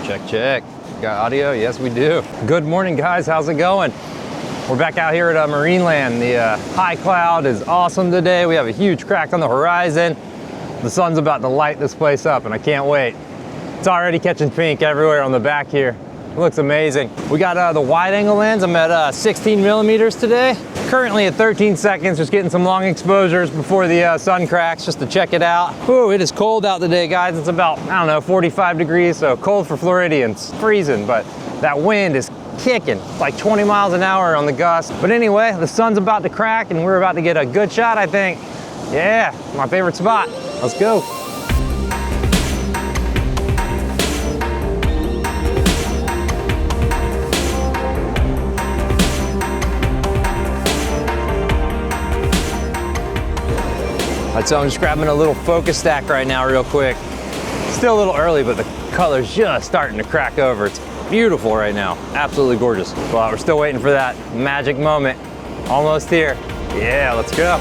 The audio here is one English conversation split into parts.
Check, check. Got audio? Yes, we do. Good morning, guys. How's it going? We're back out here at Marineland. The high cloud is awesome today. We have a huge crack on the horizon. The sun's about to light this place up, and I can't wait. It's already catching pink everywhere on the back here. It looks amazing. We got the wide angle lens. I'm at 16 millimeters today. Currently at 13 seconds, just getting some long exposures before the sun cracks just to check it out. Whew, it is cold out today, guys. It's about, I don't know, 45 degrees, so cold for Floridians. Freezing, but that wind is kicking. It's like 20 miles an hour on the gust. But anyway, the sun's about to crack and we're about to get a good shot, I think. Yeah, my favorite spot. Let's go. So I'm just grabbing a little focus stack right now real quick. Still a little early, but the color's just starting to crack over. It's beautiful right now, absolutely gorgeous. Well, we're still waiting for that magic moment. Almost here. Yeah, let's go.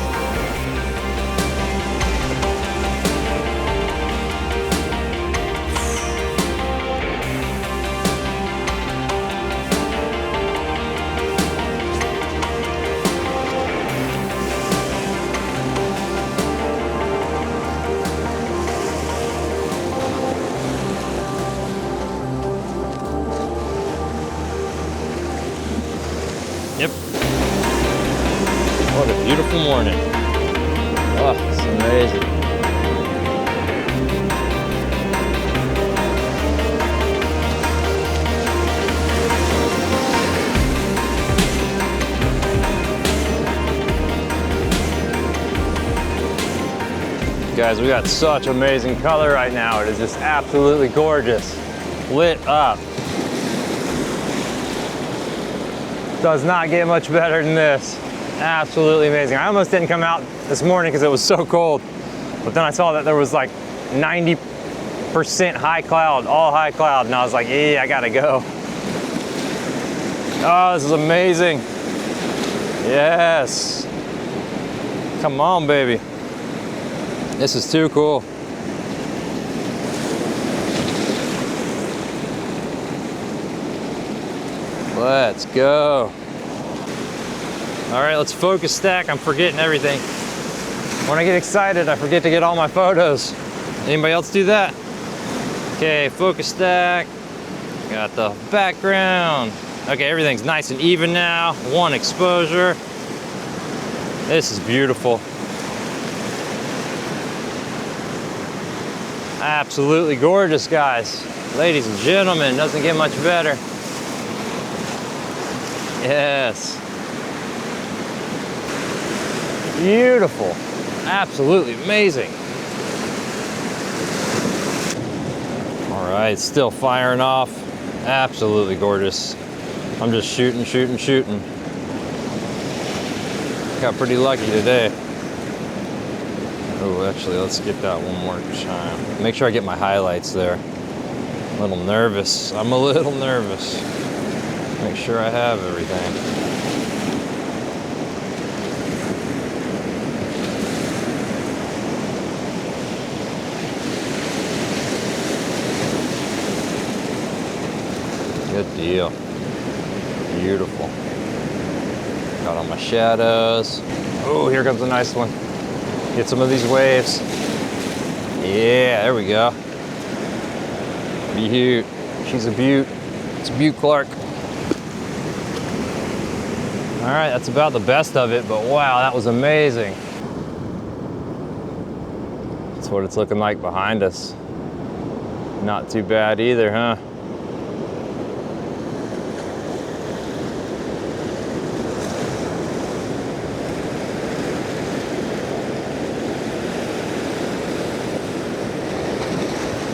Yep. What a beautiful morning. Oh, it's amazing. Guys, we got such amazing color right now. It is just absolutely gorgeous. Lit up. Does not get much better than this. Absolutely amazing. I almost didn't come out this morning because it was so cold, but then I saw that there was like 90% high cloud, all high cloud, and I was like, yeah, I gotta go. Oh, this is amazing. Yes. Come on, baby. This is too cool. Let's go. All right, let's focus stack. I'm forgetting everything. When I get excited, I forget to get all my photos. Anybody else do that? Okay, focus stack. Got the background. Okay, everything's nice and even now. One exposure. This is beautiful. Absolutely gorgeous, guys. Ladies and gentlemen, doesn't get much better. Yes. Beautiful. Absolutely amazing. All right, still firing off. Absolutely gorgeous. I'm just shooting. Got pretty lucky today. Oh, actually, let's get that one more time. Make sure I get my highlights there. A little nervous. I'm a little nervous. Make sure I have everything. Good deal. Beautiful. Got all my shadows. Oh, here comes a nice one. Get some of these waves. Yeah, there we go. Beaut. She's a beaut. It's Beaut Clark. All right, that's about the best of it, but wow, that was amazing. That's what it's looking like behind us. Not too bad either, huh?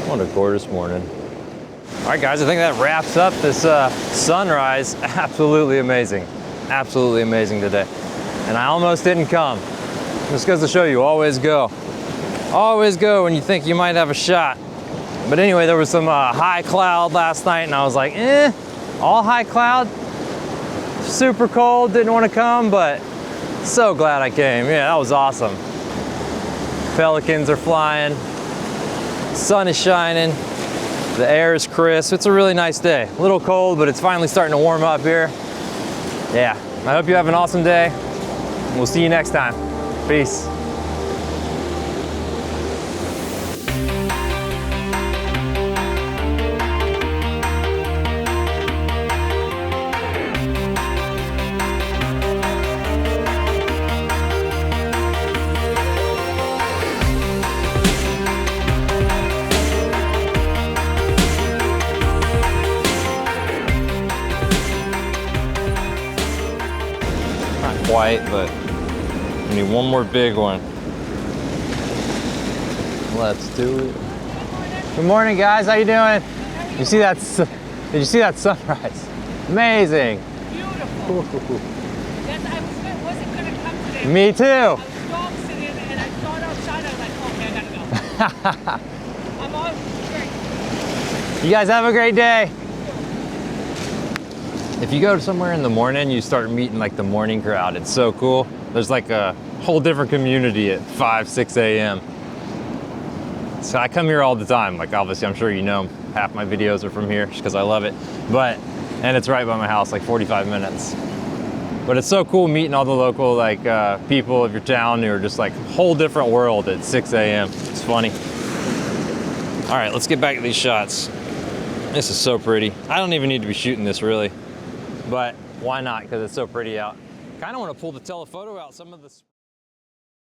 What a gorgeous morning. All right, guys, I think that wraps up this sunrise. Absolutely amazing. Absolutely amazing today. And I almost didn't come. Just goes to show you, always go. Always go when you think you might have a shot. But anyway, there was some high cloud last night and I was like, all high cloud. Super cold, didn't want to come, but so glad I came. Yeah, that was awesome. Pelicans are flying. Sun is shining. The air is crisp. It's a really nice day. A little cold, but it's finally starting to warm up here. Yeah, I hope you have an awesome day. We'll see you next time. Peace. Not quite, but we need one more big one. Let's do it. Good morning, guys. How you doing? You see that? Did you see that sunrise? Amazing. Beautiful. Yes, I wasn't gonna come today. Me too. I was dog sitting and I thought outside. I was like, okay, I gotta go. I'm all great. You guys have a great day. If you go somewhere in the morning, you start meeting like the morning crowd. It's so cool. There's like a whole different community at 5, 6 a.m. So I come here all the time. Like obviously, I'm sure you know, half my videos are from here just because I love it. And it's right by my house, like 45 minutes. But it's so cool meeting all the local like people of your town who are just like whole different world at 6 a.m. It's funny. All right, let's get back to these shots. This is so pretty. I don't even need to be shooting this really, but why not? Because it's so pretty out. Kind of want to pull the telephoto out some of the